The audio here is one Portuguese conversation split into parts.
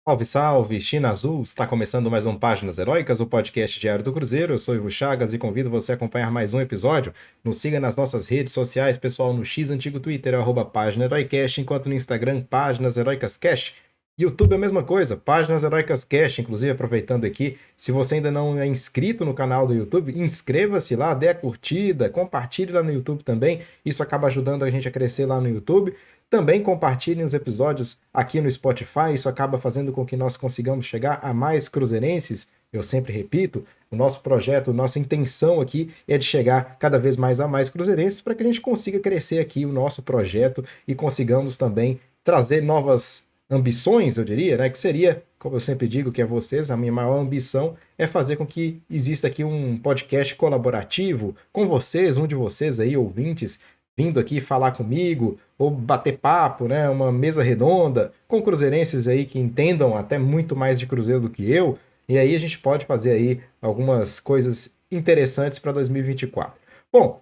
Salve, salve, China Azul! Está começando mais um Páginas Heróicas, o podcast diário do Cruzeiro. Eu sou Ivo Chagas e convido você a acompanhar mais um episódio. Nos siga nas nossas redes sociais, pessoal, no X antigo Twitter, @Página Heroicast, enquanto no Instagram, Páginas Heroicas Cash. YouTube é a mesma coisa, Páginas Heroicas Cash. Inclusive, aproveitando aqui, se você ainda não é inscrito no canal do YouTube, inscreva-se lá, dê a curtida, compartilhe lá no YouTube também. Isso acaba ajudando a gente a crescer lá no YouTube. Também compartilhem os episódios aqui no Spotify, isso acaba fazendo com que nós consigamos chegar a mais cruzeirenses. Eu sempre repito, o nosso projeto, nossa intenção aqui é de chegar cada vez mais a mais cruzeirenses para que a gente consiga crescer aqui o nosso projeto e consigamos também trazer novas ambições, eu diria, né? Que seria, como eu sempre digo, que é vocês, a minha maior ambição é fazer com que exista aqui um podcast colaborativo com vocês, um de vocês aí, ouvintes, vindo aqui falar comigo, ou bater papo, né? Uma mesa redonda, com cruzeirenses aí que entendam até muito mais de Cruzeiro do que eu, e aí a gente pode fazer aí algumas coisas interessantes para 2024. Bom,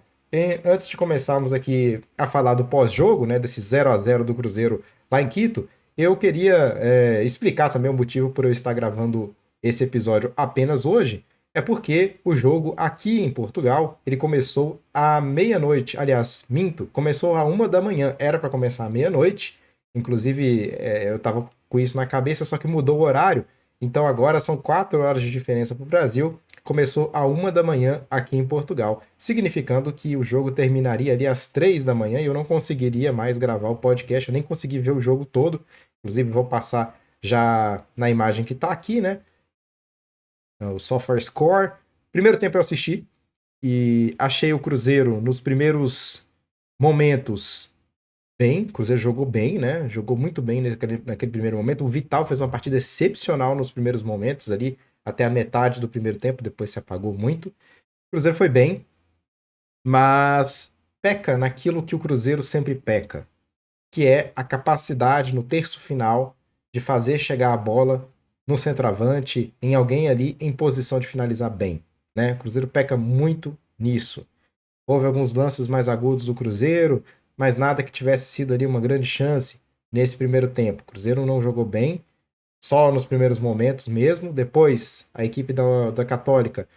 antes de começarmos aqui a falar do pós-jogo, né? Desse 0-0 do Cruzeiro lá em Quito, eu queria explicar também o motivo por eu estar gravando esse episódio apenas hoje, é porque o jogo aqui em Portugal, ele começou à meia-noite. Aliás, minto, começou à 1 da manhã. Era para começar à meia-noite. Inclusive, eu tava com isso na cabeça, só que mudou o horário. Então agora são 4 horas de diferença para o Brasil. Começou à 1 da manhã aqui em Portugal, significando que o jogo terminaria ali às 3 da manhã e eu não conseguiria mais gravar o podcast, eu nem consegui ver o jogo todo. Inclusive, vou passar já na imagem que tá aqui, né? O Software Score. Primeiro tempo eu assisti e achei o Cruzeiro nos primeiros momentos bem. O Cruzeiro jogou bem, né? Jogou muito bem naquele primeiro momento. O Vital fez uma partida excepcional nos primeiros momentos ali, até a metade do primeiro tempo, depois se apagou muito. O Cruzeiro foi bem, mas peca naquilo que o Cruzeiro sempre peca, que é a capacidade no terço final de fazer chegar a bola no centroavante, em alguém ali em posição de finalizar bem. Né? O Cruzeiro peca muito nisso. Houve alguns lances mais agudos do Cruzeiro, mas nada que tivesse sido ali uma grande chance nesse primeiro tempo. O Cruzeiro não jogou bem, só nos primeiros momentos mesmo. Depois, a equipe da Católica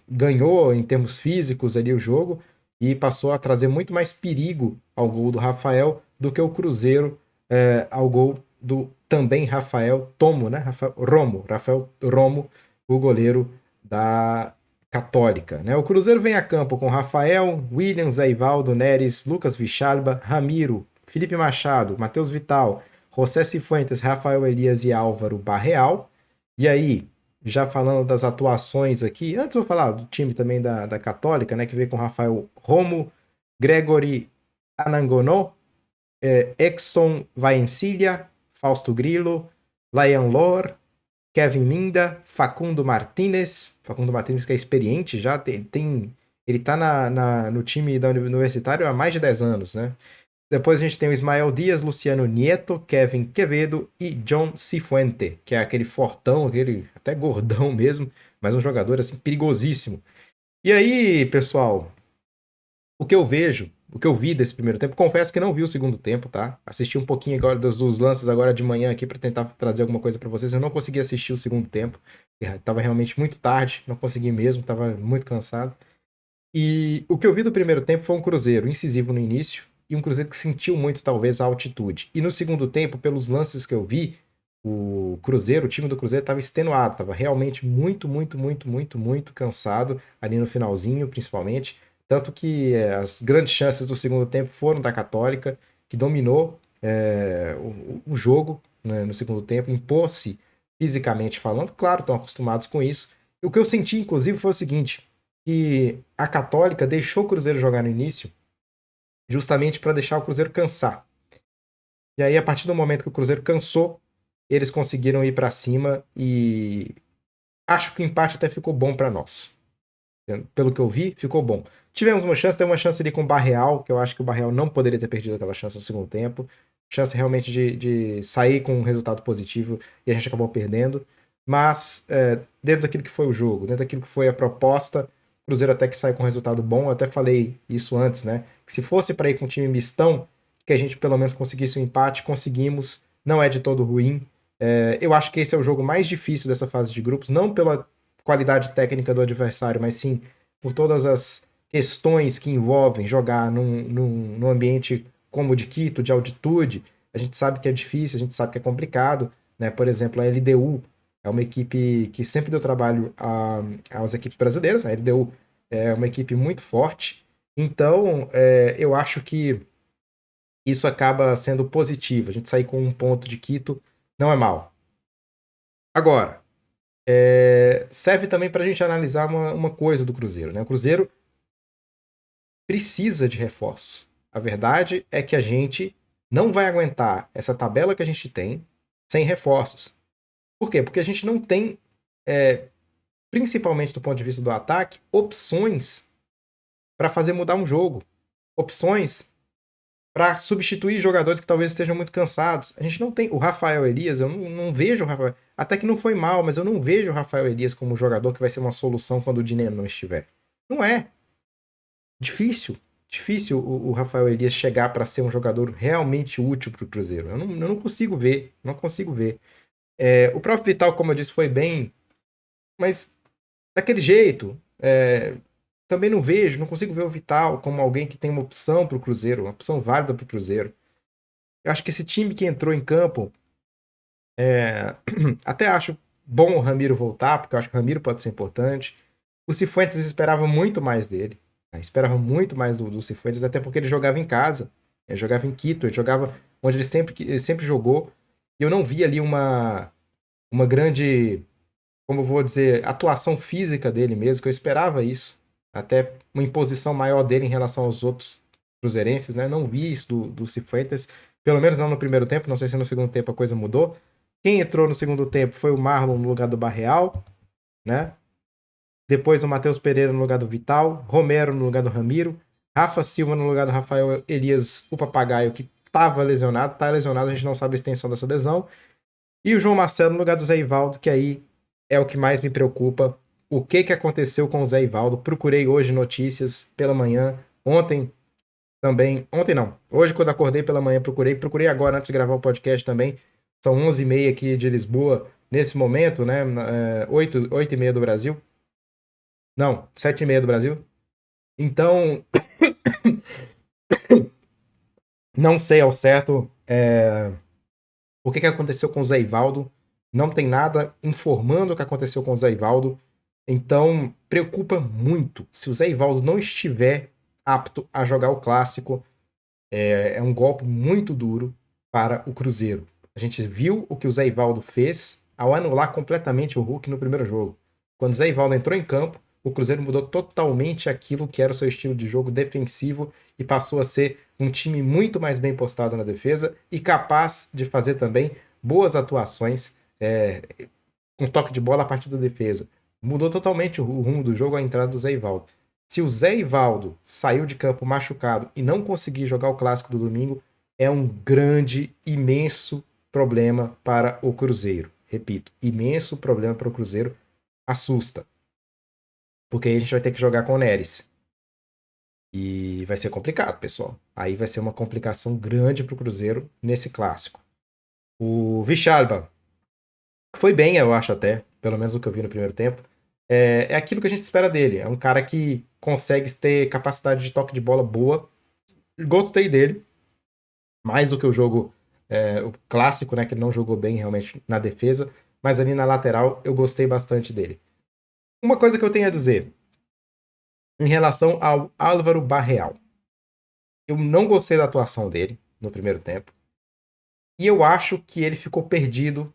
ganhou em termos físicos ali o jogo e passou a trazer muito mais perigo ao gol do Rafael do que o Cruzeiro ao gol do também Rafael Tomo, né? Rafael Romo, o goleiro da Católica. Né? O Cruzeiro vem a campo com Rafael, Williams, Eivaldo, Neres, Lucas Vichalba, Ramiro, Felipe Machado, Matheus Vital, José Cifuentes, Rafael Elias e Álvaro Barreal. E aí, já falando das atuações aqui, antes eu vou falar do time também da Católica, né, que veio com Rafael Romo, Gregory Anangonó, Exxon Vaencilha, Fausto Grillo, Lion Lor, Kevin Minda, Facundo Martinez que é experiente já, ele tá no time da Universitário há mais de 10 anos, né? Depois a gente tem o Ismael Dias, Luciano Nieto, Kevin Quevedo e John Cifuente, que é aquele fortão, aquele até gordão mesmo, mas um jogador assim perigosíssimo. E aí, pessoal, o que eu vejo, o que eu vi desse primeiro tempo, confesso que não vi o segundo tempo, tá? Assisti um pouquinho agora dos lances agora de manhã aqui para tentar trazer alguma coisa para vocês. Eu não consegui assistir o segundo tempo, tava realmente muito tarde, não consegui mesmo, tava muito cansado. E o que eu vi do primeiro tempo foi um Cruzeiro incisivo no início e um Cruzeiro que sentiu muito, talvez, a altitude. E no segundo tempo, pelos lances que eu vi, o time do Cruzeiro estava extenuado, estava realmente muito, muito, muito, muito, muito cansado ali no finalzinho, principalmente. Tanto que as grandes chances do segundo tempo foram da Católica, que dominou o jogo, né, no segundo tempo, impôs-se fisicamente falando. Claro, estão acostumados com isso. O que eu senti, inclusive, foi o seguinte: que a Católica deixou o Cruzeiro jogar no início justamente para deixar o Cruzeiro cansar. E aí, a partir do momento que o Cruzeiro cansou, eles conseguiram ir para cima e acho que o empate até ficou bom para nós. Pelo que eu vi, ficou bom. Tivemos uma chance, tem uma chance ali com o Barreal, que eu acho que o Barreal não poderia ter perdido aquela chance no segundo tempo. Chance realmente de sair com um resultado positivo e a gente acabou perdendo. Mas dentro daquilo que foi o jogo, dentro daquilo que foi a proposta, o Cruzeiro até que saiu com um resultado bom. Eu até falei isso antes, né? Que se fosse para ir com um time mistão, que a gente pelo menos conseguisse um empate, conseguimos. Não é de todo ruim. Eu acho que esse é o jogo mais difícil dessa fase de grupos, não pela qualidade técnica do adversário, mas sim por todas as questões que envolvem jogar num ambiente como o de Quito, de altitude. A gente sabe que é difícil, a gente sabe que é complicado, né? Por exemplo, a LDU é uma equipe que sempre deu trabalho às equipes brasileiras. A LDU é uma equipe muito forte. Então, eu acho que isso acaba sendo positivo. A gente sair com um ponto de Quito não é mal. Agora, serve também para a gente analisar uma coisa do Cruzeiro, né? O Cruzeiro precisa de reforços. A verdade é que a gente não vai aguentar essa tabela que a gente tem sem reforços. Por quê? Porque a gente não tem, principalmente do ponto de vista do ataque, opções para fazer mudar um jogo. Opções para substituir jogadores que talvez estejam muito cansados. A gente não tem. O Rafael Elias, eu não vejo o Rafael. Até que não foi mal, mas eu não vejo o Rafael Elias como um jogador que vai ser uma solução quando o Dineno não estiver. Não é. Difícil. Difícil o Rafael Elias chegar para ser um jogador realmente útil para o Cruzeiro. Eu não consigo ver. Não consigo ver. O próprio Vital, como eu disse, foi bem. Mas daquele jeito. Também não vejo, não consigo ver o Vital como alguém que tem uma opção para o Cruzeiro, uma opção válida para o Cruzeiro. Eu acho que esse time que entrou em campo, até acho bom o Ramiro voltar, porque eu acho que o Ramiro pode ser importante. O Cifuentes esperava muito mais dele, né? Esperava muito mais do Cifuentes, até porque ele jogava em casa, ele jogava em Quito, ele jogava onde ele sempre jogou, e eu não vi ali uma grande, como eu vou dizer, atuação física dele mesmo, que eu esperava isso, até uma imposição maior dele em relação aos outros cruzeirenses, né? Não vi isso do Cifuentes, pelo menos não no primeiro tempo, não sei se no segundo tempo a coisa mudou. Quem entrou no segundo tempo foi o Marlon no lugar do Barreal, né? Depois o Matheus Pereira no lugar do Vital, Romero no lugar do Ramiro, Rafa Silva no lugar do Rafael Elias, o Papagaio, que estava lesionado, tá lesionado, a gente não sabe a extensão dessa lesão. E o João Marcelo no lugar do Zé Ivaldo, que aí é o que mais me preocupa. O que aconteceu com o Zé Ivaldo? Procurei hoje notícias pela manhã. Ontem também. Ontem não. Hoje, quando acordei pela manhã, procurei agora antes de gravar o podcast também. São 11h30 aqui de Lisboa, nesse momento, né? 8h30 do Brasil. Não, 7h30 do Brasil. Então, não sei ao certo o que aconteceu com o Zé Ivaldo. Não tem nada informando o que aconteceu com o Zé Ivaldo. Então, preocupa muito. Se o Zé Ivaldo não estiver apto a jogar o clássico, é um golpe muito duro para o Cruzeiro. A gente viu o que o Zé Ivaldo fez ao anular completamente o Hulk no primeiro jogo. Quando o Zé Ivaldo entrou em campo, o Cruzeiro mudou totalmente aquilo que era o seu estilo de jogo defensivo e passou a ser um time muito mais bem postado na defesa e capaz de fazer também boas atuações com toque de bola a partir da defesa. Mudou totalmente o rumo do jogo a entrada do Zé Ivaldo. Se o Zé Ivaldo saiu de campo machucado e não conseguir jogar o clássico do domingo, é um grande, imenso problema para o Cruzeiro. Repito, imenso problema para o Cruzeiro. Assusta. Porque aí a gente vai ter que jogar com o Neres. E vai ser complicado, pessoal. Aí vai ser uma complicação grande para o Cruzeiro nesse clássico. O Vichalba foi bem, eu acho até, pelo menos o que eu vi no primeiro tempo. É aquilo que a gente espera dele. É um cara que consegue ter capacidade de toque de bola boa. Gostei dele. Mais do que o jogo o clássico, né? Que ele não jogou bem realmente na defesa. Mas ali na lateral eu gostei bastante dele. Uma coisa que eu tenho a dizer em relação ao Álvaro Barreal. Eu não gostei da atuação dele no primeiro tempo. E eu acho que ele ficou perdido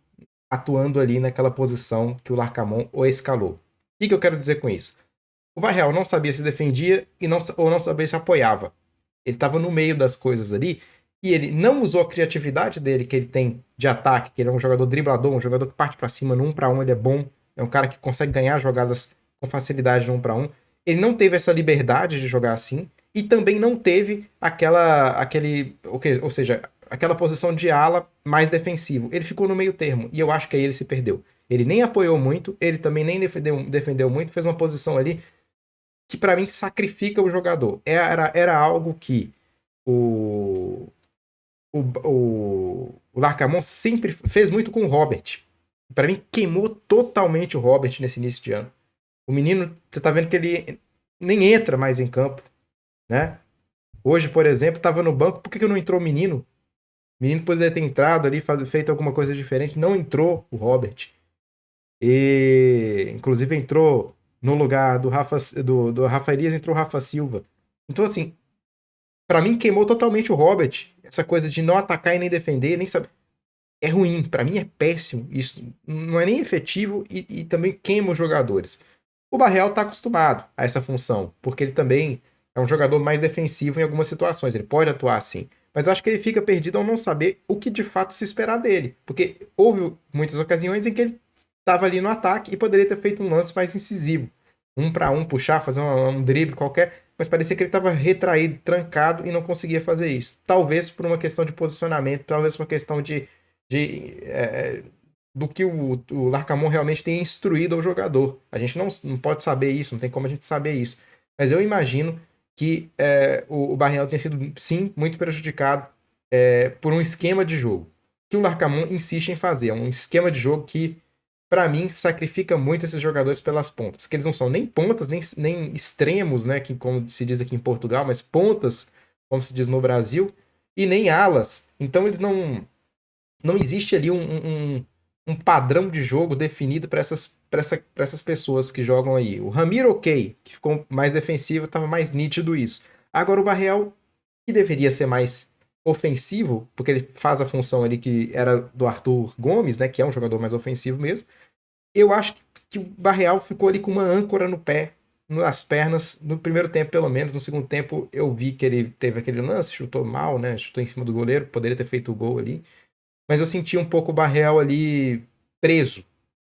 atuando ali naquela posição que o Larcamon o escalou. O que eu quero dizer com isso? O Barreal não sabia se defendia ou não sabia se apoiava. Ele estava no meio das coisas ali e ele não usou a criatividade dele que ele tem de ataque, que ele é um jogador driblador, um jogador que parte para cima no 1 para 1, ele é bom, é um cara que consegue ganhar jogadas com facilidade no 1 para 1. Ele não teve essa liberdade de jogar assim e também não teve ou seja, aquela posição de ala mais defensivo. Ele ficou no meio termo e eu acho que aí ele se perdeu. Ele nem apoiou muito, ele também nem defendeu muito, fez uma posição ali que para mim sacrifica o jogador. Era algo que o O Larcamon sempre fez muito com o Robert. Para mim, queimou totalmente o Robert nesse início de ano. O menino, você tá vendo que ele nem entra mais em campo, né? Hoje, por exemplo, tava no banco, por que não entrou o menino? O menino poderia ter entrado ali, feito alguma coisa diferente. Não entrou o Robert. E, inclusive, entrou no lugar do Rafa Elias, entrou o Rafa Silva. Então, assim, pra mim queimou totalmente o Robert. Essa coisa de não atacar e nem defender, nem saber. É ruim, pra mim é péssimo. Isso não é nem efetivo e também queima os jogadores. O Barreal tá acostumado a essa função, porque ele também é um jogador mais defensivo em algumas situações. Ele pode atuar assim. Mas eu acho que ele fica perdido ao não saber o que de fato se esperar dele. Porque houve muitas ocasiões em que ele estava ali no ataque e poderia ter feito um lance mais incisivo. Um para um, puxar, fazer um drible qualquer, mas parecia que ele estava retraído, trancado e não conseguia fazer isso. Talvez por uma questão de posicionamento, talvez por uma questão do que o Larcamon realmente tem instruído ao jogador. A gente não pode saber isso, não tem como a gente saber isso. Mas eu imagino que o Barreal tenha sido, sim, muito prejudicado por um esquema de jogo que o Larcamon insiste em fazer. É um esquema de jogo que, para mim, sacrifica muito esses jogadores pelas pontas. Que eles não são nem pontas, nem extremos, né? Que, como se diz aqui em Portugal, mas pontas, como se diz no Brasil, e nem alas. Então eles não existe ali um padrão de jogo definido para essas pessoas que jogam aí. O Ramiro, ok, que ficou mais defensivo, estava mais nítido isso. Agora o Barreal, que deveria ser mais ofensivo, porque ele faz a função ali que era do Arthur Gomes, né, que é um jogador mais ofensivo mesmo. Eu acho que o Barreal ficou ali com uma âncora no pé, nas pernas, no primeiro tempo pelo menos. No segundo tempo eu vi que ele teve aquele lance, chutou mal, né, chutou em cima do goleiro, poderia ter feito o gol ali. Mas eu senti um pouco o Barreal ali preso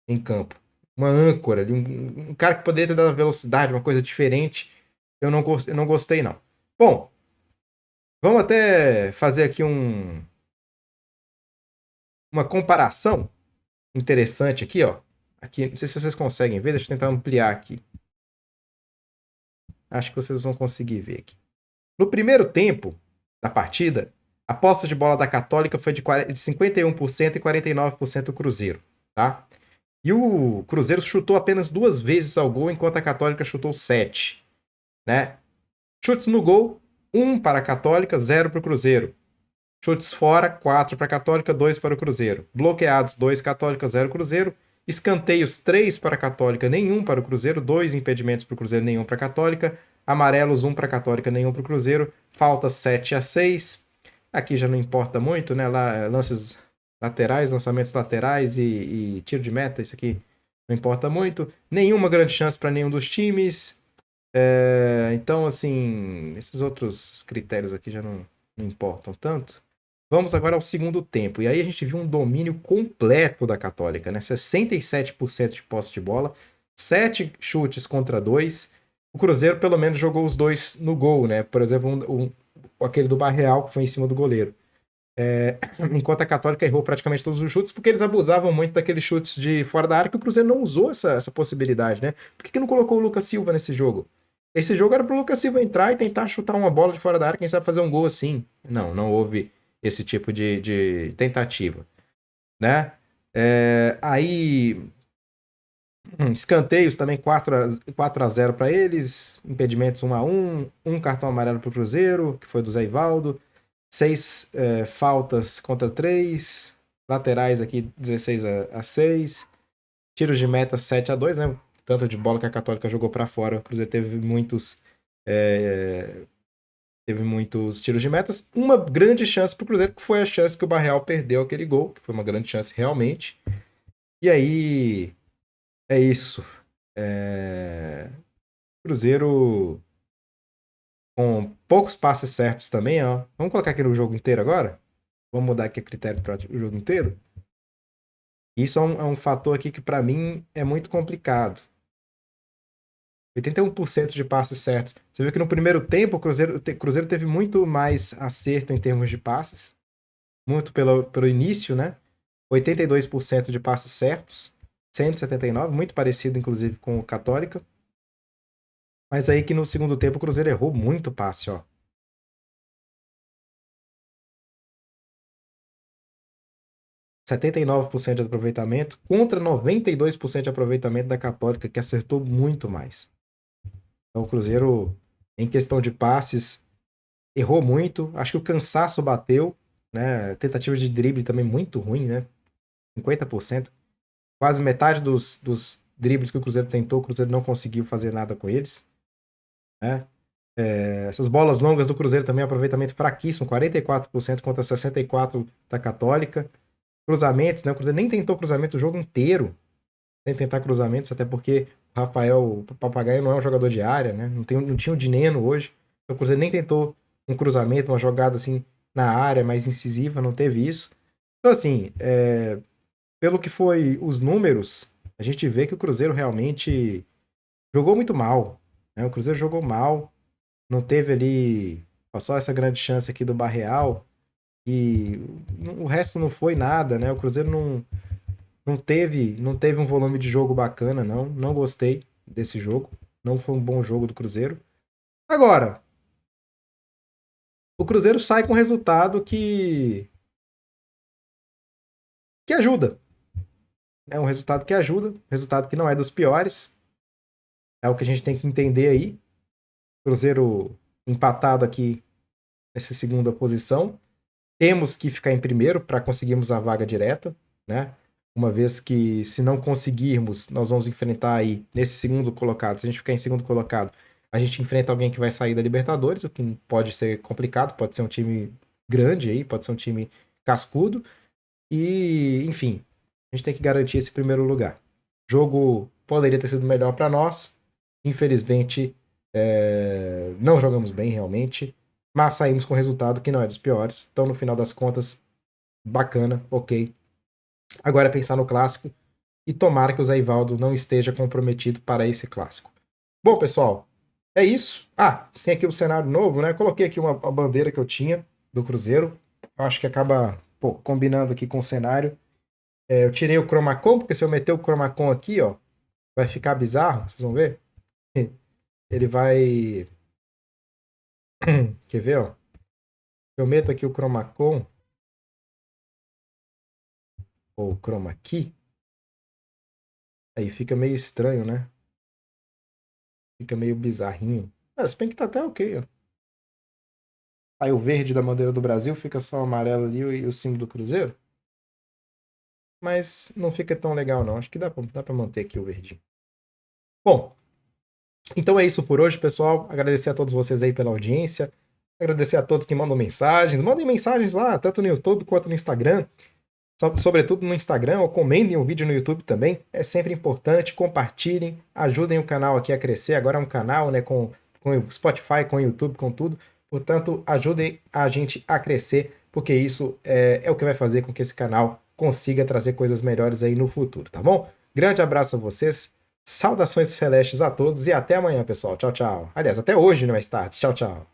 em campo. Uma âncora ali, um cara que poderia ter dado velocidade, uma coisa diferente. Eu não gostei, não. Bom, vamos até fazer aqui uma comparação interessante aqui, ó. Aqui, não sei se vocês conseguem ver, deixa eu tentar ampliar aqui. Acho que vocês vão conseguir ver aqui. No primeiro tempo da partida, a posse de bola da Católica foi de 51% e 49% o Cruzeiro, tá? E o Cruzeiro chutou apenas 2 vezes ao gol, enquanto a Católica chutou 7, né? Chutes no gol, 1 para a Católica, 0 para o Cruzeiro. Chutes fora, 4 para a Católica, 2 para o Cruzeiro. Bloqueados, 2 Católica, 0 Cruzeiro. Escanteios, 3 para a Católica, nenhum para o Cruzeiro. 2 impedimentos para o Cruzeiro, nenhum para a Católica. Amarelos, 1 para a Católica, nenhum para o Cruzeiro. Faltas 7-6. Aqui já não importa muito, né? Lá, lances laterais, lançamentos laterais e tiro de meta, isso aqui não importa muito. Nenhuma grande chance para nenhum dos times. Então, assim, esses outros critérios aqui já não importam tanto. Vamos agora ao segundo tempo. E aí a gente viu um domínio completo da Católica, né? 67% de posse de bola, 7 chutes contra 2. O Cruzeiro, pelo menos, jogou os 2 no gol, né? Por exemplo, aquele do Barreal, que foi em cima do goleiro. Enquanto a Católica errou praticamente todos os chutes, porque eles abusavam muito daqueles chutes de fora da área, que o Cruzeiro não usou essa possibilidade, né? Por que não colocou o Lucas Silva nesse jogo? Esse jogo era pro Lucas Silva entrar e tentar chutar uma bola de fora da área, quem sabe fazer um gol assim. Não houve esse tipo de tentativa, né? Aí, escanteios também 4-0 para eles, impedimentos 1-1, um cartão amarelo pro Cruzeiro, que foi do Zé Ivaldo, 6 faltas contra 3, laterais aqui 16-6, tiros de meta 7-2, né? Tanto de bola que a Católica jogou para fora, o Cruzeiro teve muitos tiros de metas. Uma grande chance pro Cruzeiro, que foi a chance que o Barreal perdeu aquele gol, que foi uma grande chance realmente. E aí, é isso. Cruzeiro com poucos passes certos também, ó. Vamos colocar aqui no jogo inteiro agora? Vamos mudar aqui o critério para o jogo inteiro? Isso é um fator aqui que para mim é muito complicado. 81% de passes certos. Você viu que no primeiro tempo o Cruzeiro teve muito mais acerto em termos de passes. Muito pelo início, né? 82% de passes certos. 179, muito parecido inclusive com o Católica. Mas aí que no segundo tempo o Cruzeiro errou muito passe, ó. 79% de aproveitamento contra 92% de aproveitamento da Católica, que acertou muito mais. Então o Cruzeiro, em questão de passes, errou muito. Acho que o cansaço bateu, né? Tentativa de drible também muito ruim, né? 50%. Quase metade dos dribles que o Cruzeiro tentou, o Cruzeiro não conseguiu fazer nada com eles, né? Essas bolas longas do Cruzeiro também, aproveitamento fraquíssimo, 44% contra 64% da Católica. Cruzamentos, né? O Cruzeiro nem tentou cruzamento o jogo inteiro, sem tentar cruzamentos, até porque o Rafael o Papagaio não é um jogador de área, né? Não tinha o Dineno hoje. Então, o Cruzeiro nem tentou um cruzamento, uma jogada assim na área mais incisiva, não teve isso. Então, assim, pelo que foi os números, a gente vê que o Cruzeiro realmente jogou muito mal, né? O Cruzeiro jogou mal, não teve ali só essa grande chance aqui do Barreal e o resto não foi nada, né? O Cruzeiro não teve um volume de jogo bacana, não gostei desse jogo, não foi um bom jogo do Cruzeiro. Agora, o Cruzeiro sai com resultado que ajuda, é um resultado que ajuda, resultado que não é dos piores, é o que a gente tem que entender aí. Cruzeiro empatado aqui nessa segunda posição. Temos que ficar em primeiro para conseguirmos a vaga direta, né? Uma vez que, se não conseguirmos, nós vamos enfrentar aí nesse segundo colocado. Se a gente ficar em segundo colocado, a gente enfrenta alguém que vai sair da Libertadores, o que pode ser complicado, pode ser um time grande aí, pode ser um time cascudo. E, enfim, a gente tem que garantir esse primeiro lugar. O jogo poderia ter sido melhor para nós. Infelizmente, não jogamos bem realmente, mas saímos com resultado que não é dos piores. Então, no final das contas, bacana, ok. Agora é pensar no clássico e tomara que o Zé Ivaldo não esteja comprometido para esse clássico. Bom, pessoal, é isso. Tem aqui o cenário novo, né? Coloquei aqui uma bandeira que eu tinha do Cruzeiro. Eu acho que acaba combinando aqui com o cenário. Eu tirei o Chromacon, porque se eu meter o Chromacon aqui, ó, vai ficar bizarro, vocês vão ver. Ele vai... Quer ver, ó? Eu meto aqui o Chromacon, ou Chroma Key, aí fica meio estranho, né? Fica meio bizarrinho. Se bem que tá até ok, ó. Aí o verde da bandeira do Brasil fica só o amarelo ali e o símbolo do Cruzeiro. Mas não fica tão legal, não. Acho que dá pra manter aqui o verdinho. Bom, então é isso por hoje, pessoal. Agradecer a todos vocês aí pela audiência. Agradecer a todos que mandam mensagens. Mandem mensagens lá, tanto no YouTube quanto no Instagram. Sobretudo no Instagram, ou comentem o vídeo no YouTube também. É sempre importante. Compartilhem, ajudem o canal aqui a crescer. Agora é um canal, né, com o Spotify, com o YouTube, com tudo. Portanto, ajudem a gente a crescer, porque isso é o que vai fazer com que esse canal consiga trazer coisas melhores aí no futuro, tá bom? Grande abraço a vocês. Saudações celestes a todos e até amanhã, pessoal. Tchau, tchau. Aliás, até hoje, mais tarde. Tchau, tchau.